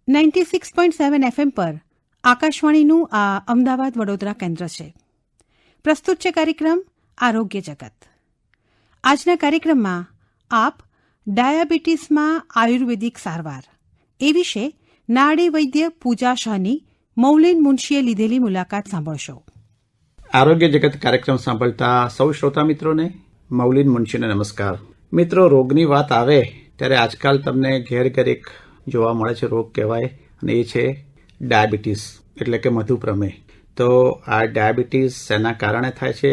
96.7 FM પર આકાશવાણીનું આ અમદાવાદ વડોદરા કેન્દ્ર છે. પ્રસ્તુત છે કાર્યક્રમ આરોગ્ય જગત. આજના કાર્યક્રમમાં આપ ડાયાબિટીસમાં આયુર્વેદિક સારવાર એ વિશે નાડી વૈદ્ય પૂજા શાહની મૌલિન મુનશીએ લીધેલી મુલાકાત સાંભળશો. આરોગ્ય જગત કાર્યક્રમ સાંભળતા સૌ શ્રોતા મિત્રોને મૌલિન મુનશીને નમસ્કાર. મિત્રો, રોગની વાત આવે ત્યારે આજકાલ તમને ઘેર ઘેર એક જોવા મળે છે રોગ કહેવાય, અને એ છે ડાયાબિટીસ એટલે કે મધુપ્રમેહ. તો આ ડાયાબિટીસ શેના કારણે થાય છે?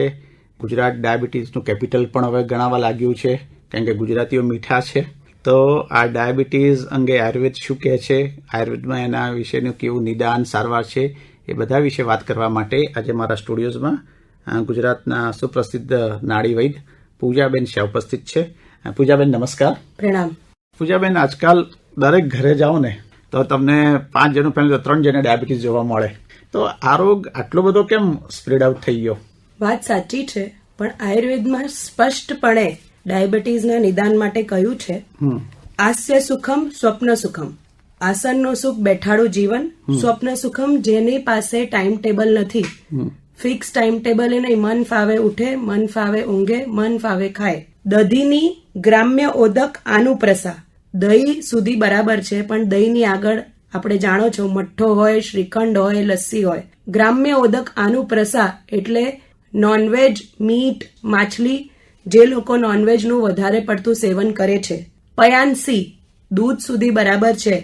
ગુજરાત ડાયાબિટીસનું કેપિટલ પણ હવે ગણાવા લાગ્યું છે, કારણ કે ગુજરાતીઓ મીઠા છે. તો આ ડાયાબિટીસ અંગે આયુર્વેદ શું કહે છે, આયુર્વેદમાં એના વિશેનું કેવું નિદાન સારવાર છે, એ બધા વિશે વાત કરવા માટે આજે મારા સ્ટુડિયોઝમાં ગુજરાતના સુપ્રસિદ્ધ નાડી વૈદ્ય પૂજાબેન શાહ ઉપસ્થિત છે. પૂજાબેન નમસ્કાર. પ્રણામ. પૂજાબેન, આજકાલ દરેક ઘરે જાઓ ને તો તમને 5 જણ પહેલા તો 3 જણે ડાયાબિટીસ જોવા મળે. તો આ રોગ આટલો બધો કેમ સ્પ્રેડ આઉટ થઈ ગયો? વાત સાચી છે, પણ આયુર્વેદમાં સ્પષ્ટપણે ડાયાબિટીસના નિદાન માટે કહ્યું છે, આસ્ય સુખમ સ્વપ્ન સુખમ. આસનનું સુખ બેઠાડું જીવન, સ્વપ્ન સુખમ જેની પાસે ટાઈમ ટેબલ નથી, ફિક્સ ટાઈમ ટેબલ એ નહીં, મન ફાવે ઉઠે, મન ફાવે ઊંઘે, મન ફાવે ખાય. દધીની ગ્રામ્ય ઓદક આનું પ્રસા. દહીં સુધી બરાબર છે, પણ દહીંની આગળ આપણે જાણો છો મઠ્ઠો હોય, શ્રીખંડ હોય, લસ્સી હોય. ગ્રામ્ય ઓદક આનું પ્રસા એટલે નોનવેજ, મીટ, માછલી, જે લોકો નોનવેજનું વધારે પડતું સેવન કરે છે. પયાનસી દૂધ સુધી બરાબર છે,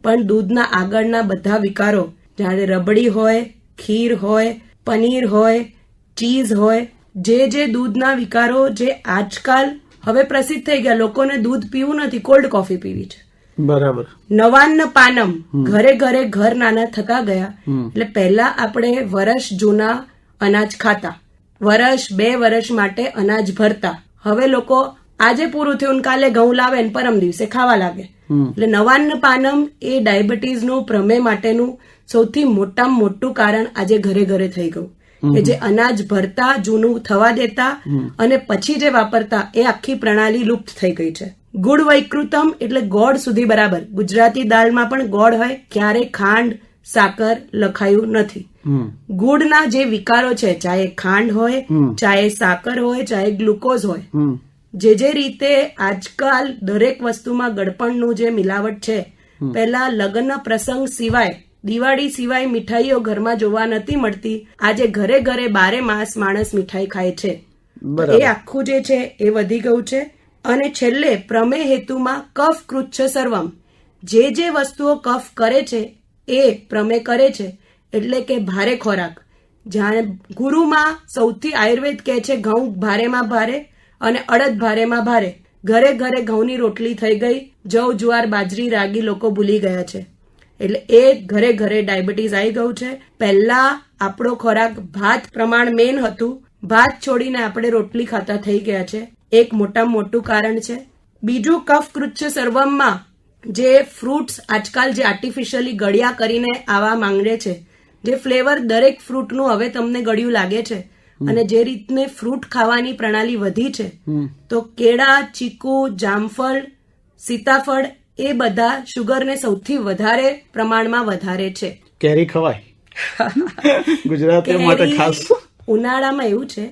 પણ દૂધના આગળના બધા વિકારો, જ્યારે રબડી હોય, ખીર હોય, પનીર હોય, ચીઝ હોય, જે દૂધના વિકારો જે આજકાલ હવે પ્રસિદ્ધ થઈ ગયા, લોકોને દૂધ પીવું નથી, કોલ્ડ કોફી પીવી છે. બરાબર. નવાન્ન પાનમ, ઘરે ઘરે ઘર નાના થતા ગયા. એટલે પહેલા આપણે વર્ષ જૂના અનાજ ખાતા, વર્ષ 2 વર્ષ માટે અનાજ ભરતા. હવે લોકો આજે પૂરું થયું કાલે ઘઉં લાવે ને પરમ દિવસે ખાવા લાગે. એટલે નવાન્ન પાનમ એ ડાયાબિટીસનું પ્રમેહ માટેનું સૌથી મોટામાં મોટું કારણ આજે ઘરે ઘરે થઈ ગયું. કે જે અનાજ ભરતા, જૂનું થવા દેતા અને પછી જે વાપરતા, એ આખી પ્રણાલી લુપ્ત થઈ ગઈ છે. ગુડ વૈકૃતમ એટલે ગોળ સુધી બરાબર. ગુજરાતી દાળમાં પણ ગોળ હોય, ક્યારે ખાંડ, સાકર લખાયું નથી. ગુડના જે વિકારો છે, ચાહે ખાંડ હોય, ચાહે સાકર હોય, ચાહે ગ્લુકોઝ હોય, જે રીતે આજકાલ દરેક વસ્તુમાં ગળપણનું જે મિલાવટ છે, પહેલા લગ્ન પ્રસંગ સિવાય, દિવાળી સિવાય મીઠાઈઓ ઘરમાં જોવા નથી મળતી. આજે ઘરે ઘરે 12 માસ માણસ મીઠાઈ ખાય છે. એ આખું જે છે એ વધી ગયું છે. અને છેલ્લે પ્રમેહ હેતુમાં કફ કૃચ્છ સર્વમ, જે વસ્તુઓ કફ કરે છે એ પ્રમેહ કરે છે. એટલે કે ભારે ખોરાક, જાણે ગુરુમાં સૌથી આયુર્વેદ કહે છે ઘઉં ભારેમાં ભારે અને અડદ ભારેમાં ભારે. ઘરે ઘરે ઘઉંની રોટલી થઈ ગઈ, જવ, જુવાર, બાજરી, રાગી લોકો ભૂલી ગયા છે. એટલે એ ઘરે ઘરે ડાયાબિટીસ આવી ગયું છે. પહેલા આપણો ખોરાક ભાત પ્રમાણ મેન હતું, ભાત છોડીને આપણે રોટલી ખાતા થઈ ગયા છે. એક મોટામાં મોટું કારણ છે. બીજું, કફ કૃચ્છ સર્વમમાં જે ફ્રૂટ્સ આજકાલ જે આર્ટિફિશિયલી ગળ્યા કરીને આવા માંગે છે, જે ફ્લેવર દરેક ફ્રૂટનું હવે તમને ગળ્યું લાગે છે, અને જે રીતને ફ્રૂટ ખાવાની પ્રણાલી વધી છે, તો કેળા, ચીકુ, જામફળ, સીતાફળ એ બધા શુગરને સૌથી વધારે પ્રમાણમાં વધારે છે. કેરી ખવાય ગુજરાતીઓ માટે ખાસ. ઉનાળામાં એવું છે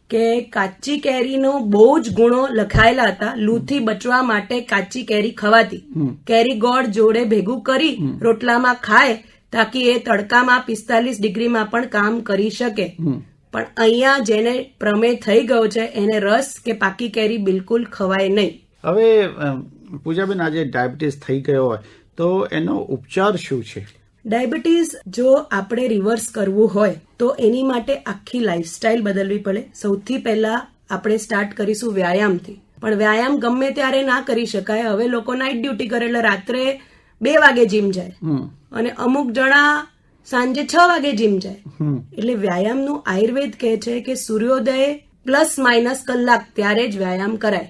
કે કાચી કેરીનો બહુ જ ગુણો લખાયેલા હતા. લૂથી બચવા માટે કાચી કેરી ખવાતી. કેરી ગોળ જોડે ભેગું કરી રોટલામાં ખાય, તાકી એ તડકામાં 45 ડિગ્રીમાં પણ કામ કરી શકે. પણ અહીંયા જેને પ્રમેહ થઈ ગયો છે એને રસ કે પાકી કેરી બિલકુલ ખવાય નહીં. હવે પૂજાબેન, આજે ડાયાબિટીસ થઈ ગયો હોય તો એનો ઉપચાર શું છે? ડાયાબિટીસ જો આપણે રિવર્સ કરવું હોય તો એની માટે આખી લાઈફસ્ટાઈલ બદલવી પડે. સૌથી પહેલા આપણે સ્ટાર્ટ કરીશું વ્યાયામથી. પણ વ્યાયામ ગમે ત્યારે ના કરી શકાય. હવે લોકો નાઇટ ડ્યુટી કરે એટલે રાત્રે 2 વાગે જીમ જાય, અને અમુક જણા સાંજે 6 વાગે જીમ જાય. એટલે વ્યાયામનું આયુર્વેદ કહે છે કે સૂર્યોદય ± કલાક ત્યારે જ વ્યાયામ કરાય.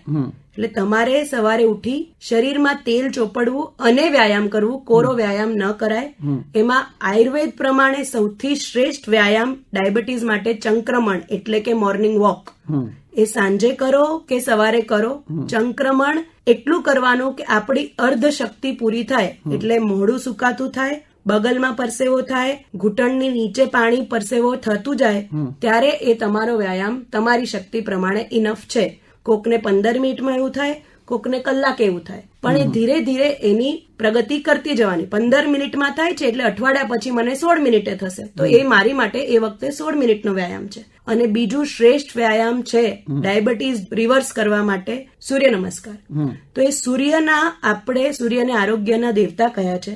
એટલે તમારે સવારે ઉઠી શરીરમાં તેલ ચોપડવું અને વ્યાયામ કરવું. કોરો વ્યાયામ ન કરાય. એમાં આયુર્વેદ પ્રમાણે સૌથી શ્રેષ્ઠ વ્યાયામ ડાયાબિટીસ માટે ચંક્રમણ એટલે કે મોર્નિંગ વોક. એ સાંજે કરો કે સવારે કરો. ચંક્રમણ એટલું કરવાનું કે આપણી અર્ધ શક્તિ પૂરી થાય, એટલે મોઢું સુકાતું થાય, બગલમાં પરસેવો થાય, ઘૂંટણની નીચે પાણી પરસેવો થતું જાય, ત્યારે એ તમારો વ્યાયામ તમારી શક્તિ પ્રમાણે ઇનફ છે. કોકને 15 મિનિટમાં એવું થાય, કોકને કલાક એવું થાય, પણ એ ધીરે ધીરે એની પ્રગતિ કરતી જવાની. 15 મિનિટમાં થાય છે એટલે અઠવાડિયા પછી મને 16 મિનિટે થશે, તો એ મારી માટે એ વખતે 16 મિનિટનો વ્યાયામ છે. અને બીજું શ્રેષ્ઠ વ્યાયામ છે ડાયાબિટીસ રિવર્સ કરવા માટે સૂર્ય નમસ્કાર. તો એ સૂર્યને આરોગ્યના દેવતા કહ્યા છે,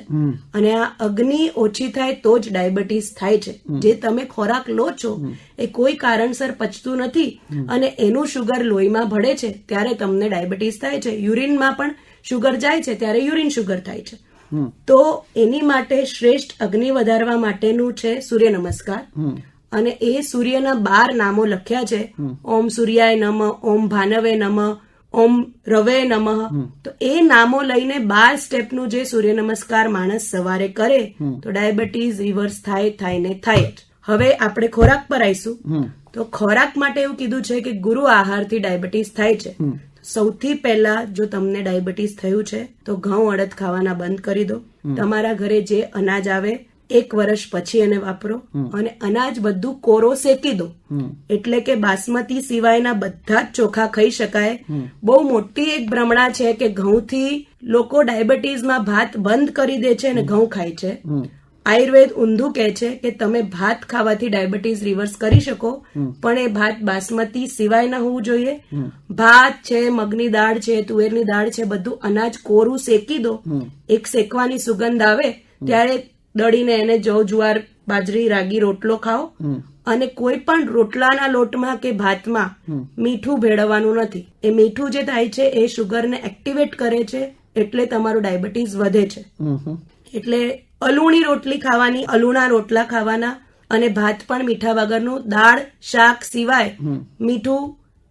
અને આ અગ્નિ ઓછી થાય તો જ ડાયાબિટીસ થાય છે. જે તમે ખોરાક લો છો એ કોઈ કારણસર પચતું નથી, અને એનું શુગર લોહીમાં ભળે છે ત્યારે તમને ડાયાબિટીસ થાય છે. યુરિનમાં પણ શુગર જાય છે ત્યારે યુરિન શુગર થાય છે. તો એની માટે શ્રેષ્ઠ અગ્નિ વધારવા માટેનું છે સૂર્ય નમસ્કાર. અને એ સૂર્યના 12 નામો લખ્યા છે. ઓમ સૂર્યાય નમઃ, ઓમ ભાનવે નમઃ, ઓમ રવે નમઃ. તો એ નામો લઈને 12 સ્ટેપનું જે સૂર્ય નમસ્કાર માણસ સવારે કરે તો ડાયાબિટીસ રિવર્સ થાય ને થાય જ. હવે આપણે ખોરાક પર આવીશું. તો ખોરાક માટે એવું કીધું છે કે ગુરુ આહારથી ડાયાબિટીસ થાય છે. સૌથી પહેલા જો તમને ડાયાબિટીસ થયું છે તો ઘઉં અડદ ખાવાના બંધ કરી દો. તમારા ઘરે જે અનાજ આવે 1 વર્ષ પછી એને વાપરો, અને અનાજ બધું કોરો શેકી દો. એટલે કે બાસમતી સિવાયના બધા જ ચોખા ખાઈ શકાય. બહુ મોટી એક ભ્રમણા છે કે ઘઉંથી લોકો ડાયાબિટીસમાં ભાત બંધ કરી દે છે અને ઘઉં ખાય છે. આયુર્વેદ ઊંધું કહે છે કે તમે ભાત ખાવાથી ડાયાબિટીસ રિવર્સ કરી શકો, પણ એ ભાત બાસમતી સિવાયના હોવું જોઈએ. ભાત છે, મગની દાળ છે, તુવેરની દાળ છે, બધું અનાજ કોરું શેકી દો. એક શેકવાની સુગંધ આવે ત્યારે દળીને એને જવ, જુવાર, બાજરી, રાગી રોટલો ખાઓ. અને કોઈ પણ રોટલાના લોટમાં કે ભાતમાં મીઠું ભેળવવાનું નથી. એ મીઠું જે થાય છે એ શુગરને એક્ટિવેટ કરે છે, એટલે તમારું ડાયાબિટીસ વધે છે. એટલે અલુણી રોટલી ખાવાની, અલુણા રોટલા ખાવાના, અને ભાત પણ મીઠા વગરનું. દાળ શાક સિવાય મીઠું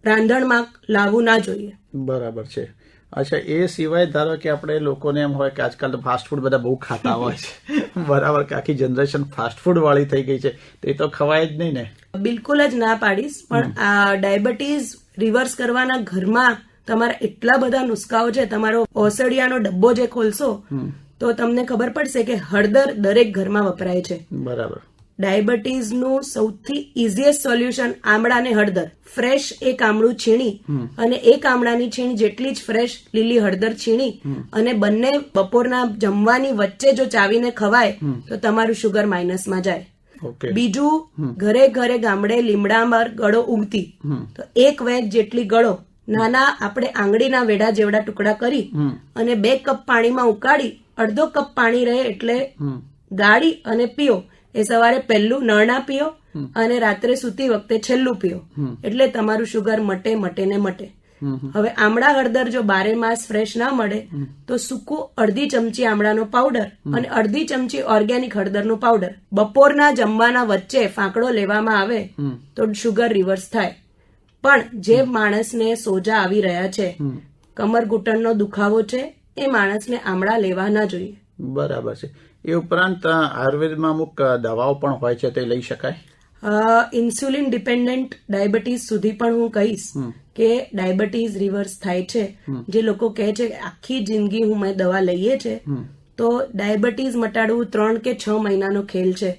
રાંધણમાં લાવવું ના જોઈએ. બરાબર છે. અચ્છા, એ સિવાય ધારો કે આપણે લોકોને એમ હોય કે આજકાલ તો ફાસ્ટ ફૂડ બધા બહુ ખાતા હોય છે, બરાબર, કે આખી જનરેશન ફાસ્ટ ફૂડ વાળી થઈ ગઈ છે, તો એ તો ખવાય જ નહીં ને? બિલકુલ જ ના પાડીશ. પણ આ ડાયાબિટીસ રિવર્સ કરવાના ઘરમાં તમારા એટલા બધા નુસ્ખાઓ છે. તમારો ઓસડિયાનો ડબ્બો જે ખોલશો તો તમને ખબર પડશે કે હળદર દરેક ઘરમાં વપરાય છે. બરાબર. ડાયાબિટીસનું સૌથી ઇઝીએસ્ટ સોલ્યુશન આમળા અને હળદર. ફ્રેશ એક આમળું છીણી અને એક આમળાની છીણ જેટલી જ ફ્રેશ લીલી હળદર છીણી અને બંને બપોરના જમવાની વચ્ચે જો ચાવીને ખવાય તો તમારું શુગર માઇનસમાં જાય. બીજું, ઘરે ઘરે ગામડે લીમડામાં ગળો ઉગતી, તો 1 વેચ જેટલી ગળો નાના આપણે આંગળીના વેઢા જેવડા ટુકડા કરી અને 2 કપ પાણીમાં ઉકાળી, અડધો કપ પાણી રહે એટલે ગાળી અને પીઓ. એ સવારે પહેલું નળના પીઓ અને રાત્રે સૂતી વખતે છેલ્લું પીઓ, એટલે તમારું શુગર મટે ને મટે. હવે આમળા હળદર જો 12 માસ ફ્રેશ ના મળે તો સૂકું 1/2 ચમચી આમળાનો પાવડર અને 1/2 ચમચી ઓર્ગેનિક હળદરનું પાવડર બપોરના જમવાના વચ્ચે ફાંકડો લેવામાં આવે તો શુગર રિવર્સ થાય. પણ જે માણસને સોજા આવી રહ્યા છે, કમર ઘૂંટણનો દુખાવો છે, એ માણસને આમળા લેવા ના જોઈએ. બરાબર છે. એ ઉપરાંત આયુર્વેદમાં અમુક દવાઓ પણ હોય છે, તે લઈ શકાય? ઇન્સ્યુલિન ડિપેન્ડન્ટ ડાયાબિટીસ સુધી પણ હું કહીશ કે ડાયાબિટીસ રિવર્સ થાય છે. જે લોકો કહે છે કે આખી જિંદગી મેં દવા લઈએ છે, તો ડાયાબિટીસ મટાડવું 3 કે 6 મહિનાનો ખેલ છે.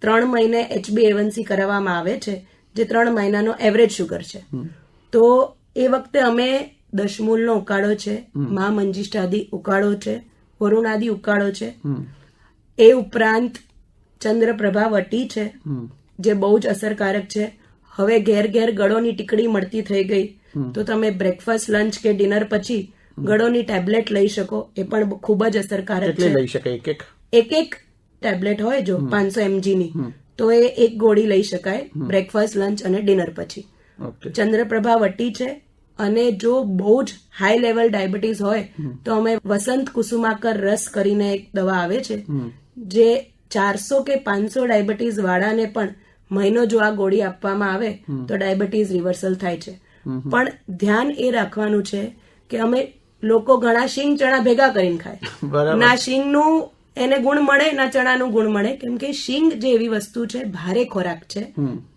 3 મહિને HbA1c કરાવવામાં આવે છે, જે 3 મહિનાનો એવરેજ શુગર છે. તો એ વખતે અમે દશમૂલનો ઉકાળો છે, મા મંજીષ્ઠાદી ઉકાળો છે, વરુણાદી ઉકાળો છે, એ ઉપરાંત ચંદ્રપ્રભા વટી છે જે બહુ જ અસરકારક છે. હવે ઘેર ઘેર ગળોની ટીકડી મળતી થઈ ગઈ, તો તમે બ્રેકફાસ્ટ, લંચ કે ડિનર પછી ગળોની ટેબ્લેટ લઈ શકો. એ પણ ખૂબ જ અસરકારક છે. લઈ શકાય? એક ટેબ્લેટ હોય જો 500 mg ની, તો એ 1 ગોળી લઈ શકાય બ્રેકફાસ્ટ, લંચ અને ડિનર પછી. ચંદ્રપ્રભા વટી છે. અને જો બહુ જ હાઈ લેવલ ડાયાબિટીસ હોય તો અમે વસંત કુસુમાકર રસ કરીને એક દવા આવે છે, જે 400 કે 500 ડાયાબિટીસ વાળાને પણ મહિનો જો આ ગોળી આપવામાં આવે તો ડાયાબિટીસ રિવર્સલ થાય છે. પણ ધ્યાન એ રાખવાનું છે કે અમે લોકો ઘણા શીંગ ચણા ભેગા કરીને ખાય. બરાબર. ના શીંગનું એને ગુણ મળે ના ચણાનું ગુણ મળે, કેમ કે શીંગ જે એવી વસ્તુ છે, ભારે ખોરાક છે,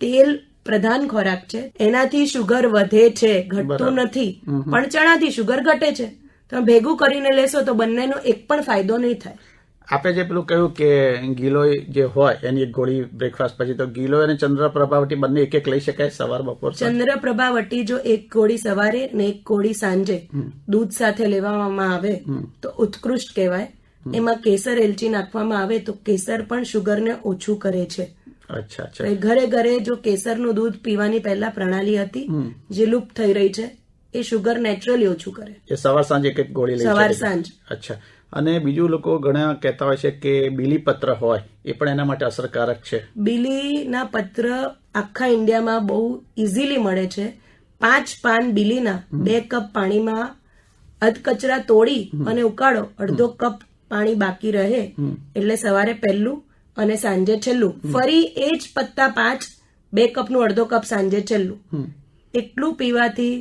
તેલ પ્રધાન ખોરાક છે, એનાથી શુગર વધે છે, ઘટતું નથી. પણ ચણાથી શુગર ઘટે છે. તમે ભેગું કરીને લેશો તો બંનેનો એક પણ ફાયદો નહીં થાય. આપે જે પેલું કહ્યું કે ગિલોય જે હોય એની એક ગોળી બ્રેકફાસ્ટ પછી, તો ગિલોય અને ચંદ્રપ્રભાવટી બંને એક એક લઈ શકાય સવાર બપોર? ચંદ્રપ્રભાવટી જો એક ગોળી સવારે ને એક ગોળી સાંજે દૂધ સાથે લેવામાં આવે તો ઉત્કૃષ્ટ કહેવાય. એમાં કેસર એલચી નાખવામાં આવે તો કેસર પણ શુગરને ઓછું કરે છે. અચ્છા અચ્છા. ઘરે ઘરે જો કેસરનું દૂધ પીવાની પહેલા પ્રણાલી હતી જે લુપ્ત થઈ રહી છે, એ શુગર નેચરલી ઓછું કરે. એ સવાર સાંજ એક એક ગોળી લઈ સવાર શકાય? સાંજ. અચ્છા. અને બીજું લોકો ઘણા કહેતા હોય છે કે બીલીપત્ર હોય એ પણ એના માટે અસરકારક છે. બીલીના પત્ર આખા ઇન્ડિયામાં બહુ ઇઝીલી મળે છે. 5 પાન બીલીના 2 કપ પાણીમાં અધકચરા તોડી અને ઉકાળો. અડધો કપ પાણી બાકી રહે એટલે સવારે પહેલું અને સાંજે છેલ્લું. ફરી એ જ પત્તા 5, 2 કપનું અડધો કપ સાંજે છેલ્લું. એટલું પીવાથી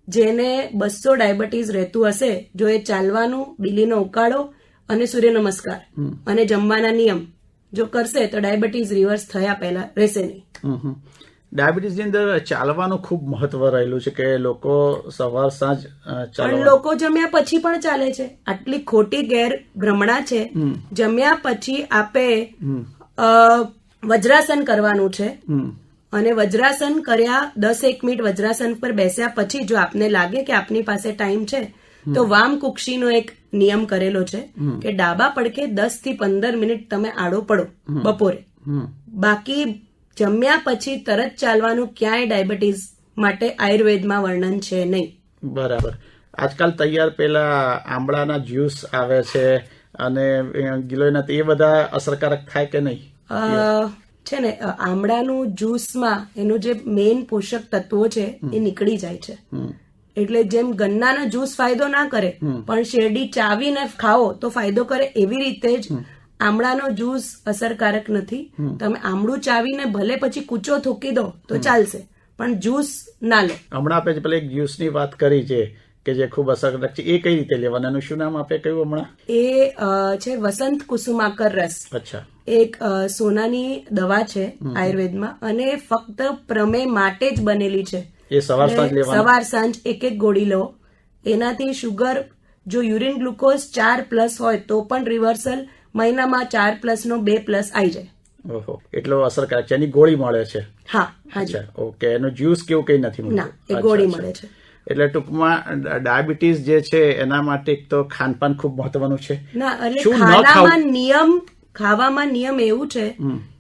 જેને 200 ડાયાબિટીસ રહેતું હશે, જો એ ચાલવાનું, બીલીનો ઉકાળો અને સૂર્ય નમસ્કાર અને જમવાના નિયમ જો કરશે તો ડાયાબિટીસ રિવર્સ થયા પહેલા રહેશે નહીં. ડાયાબિટીસની અંદર ચાલવાનું ખૂબ મહત્વ રહેલું છે કે લોકો સવાર સાંજ પણ લોકો જમ્યા પછી પણ ચાલે છે. આટલી ખોટી ગેરભ્રમણા છે. જમ્યા પછી આપે વજ્રાસન કરવાનું છે અને વજ્રાસન કર્યા 10-1 મિનિટ વજ્રાસન પર બેસ્યા પછી જો આપને લાગે કે આપની પાસે ટાઈમ છે તો વામ કુક્ષીનો એક નિયમ કરેલો છે કે ડાબા પડખે 10 થી 15 મિનિટ તમે આડો પડો બપોરે. બાકી જમ્યા પછી તરત ચાલવાનું ક્યાંય ડાયાબિટીસ માટે આયુર્વેદમાં વર્ણન છે નહીં. બરાબર. આજકાલ તૈયાર પેલા આંબળાના જ્યુસ આવે છે અને ગિલોયના, એ બધા અસરકારક થાય કે નહીં? છે ને, આમળાનું જ્યુસમાં એનું જે મેઇન પોષક તત્વો છે એ નીકળી જાય છે. એટલે જેમ ગન્નાનો જ્યુસ ફાયદો ના કરે પણ શેરડી ચાવીને ખાઓ તો ફાયદો કરે, એવી રીતે જ આમળાનો જ્યુસ અસરકારક નથી. તમે આમળું ચાવીને ભલે પછી કૂચો થૂકી દો તો ચાલશે, પણ જ્યુસ ના લો. હમણાં આપણે પેલા એક જ્યુસની વાત કરી છે કે જે ખૂબ અસરકારક છે, એ કઈ રીતે લેવાનું? એનું શું નામ આપે કહ્યું હમણાં? એ છે વસંત કુસુમાકર રસ. અચ્છા. એક સોનાની દવા છે આયુર્વેદમાં અને ફક્ત પ્રમેય માટે જ બનેલી છે. એ સવાર સાંજ લેવાનું? સવાર સાંજ એક ગોળી લો. એનાથી શુગર, જો યુરિન ગ્લુકોઝ 4+ હોય તો પણ રિવર્સલ, મહિનામાં 4+ નો 2+ આવી જાય. ઓહો, એટલો અસરકારક છે. એની ગોળી મળે છે? હા. અચ્છા, ઓકે. એનું જ્યુસ કેવું કઈ નથી મળતું? ના, એ ગોળી મળે છે. એટલે ટૂંકમાં ડાયાબિટીસ જે છે એના માટે એક તો ખાનપાન ખૂબ મહત્વનું છે. ના, એટલે ખાવામાં નિયમ એવું છે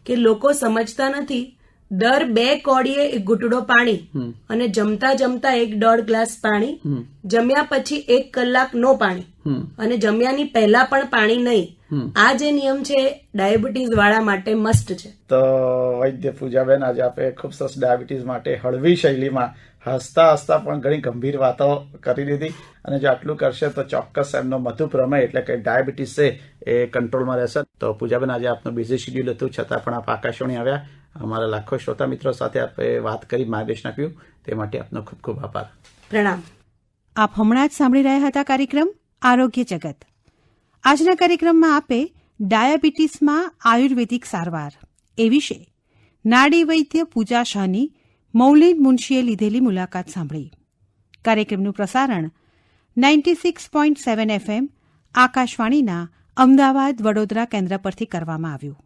કે લોકો સમજતા નથી. દર 2 કોડીએ 1 ઘૂંટડો પાણી અને જમતા જમતા 1-1.5 ગ્લાસ પાણી, જમ્યા પછી 1 કલાક નો પાણી અને જમ્યાની પહેલા પણ પાણી નહીં. આ જે નિયમ છે ડાયાબિટીસ વાળા માટે મસ્ટ છે. તો વૈદ્ય પૂજાબેન, આજે આપણે ખૂબ સરસ ડાયાબિટીસ માટે હળવી શૈલીમાં હસતા હસતા પણ ઘણી ગંભીર વાતો કરી દીધી. અને જો આટલું કરશે તો ચોક્કસ એમનો મધુપ્રમેય એટલે કે ડાયાબિટીસ છે એ કંટ્રોલમાં રહેશે. તો પૂજાબેન, આજે આપનું બિઝી શેડ્યુલ હતું છતાં પણ આપ આકાશવાણી આવ્યા. અમારા લાખો શ્રોતા મિત્રો સાથે આપણે વાત કરી, માર્ગદર્શન આપ્યું, તે માટે આપનો ખૂબ ખૂબ આભાર. પ્રણામ. આપ હમણાં જ સાંભળી રહ્યા હતા કાર્યક્રમ આરોગ્ય જગત. આજના કાર્યક્રમમાં આપે ડાયાબિટીસમાં આયુર્વેદિક સારવાર એ વિશે નાડી વૈદ્ય પૂજા શાહની મૌલિન મુનશીએ લીધેલી મુલાકાત સાંભળી. કાર્યક્રમનું પ્રસારણ 96.7 FM આકાશવાણીના અમદાવાદ વડોદરા કેન્દ્ર પરથી કરવામાં આવ્યું.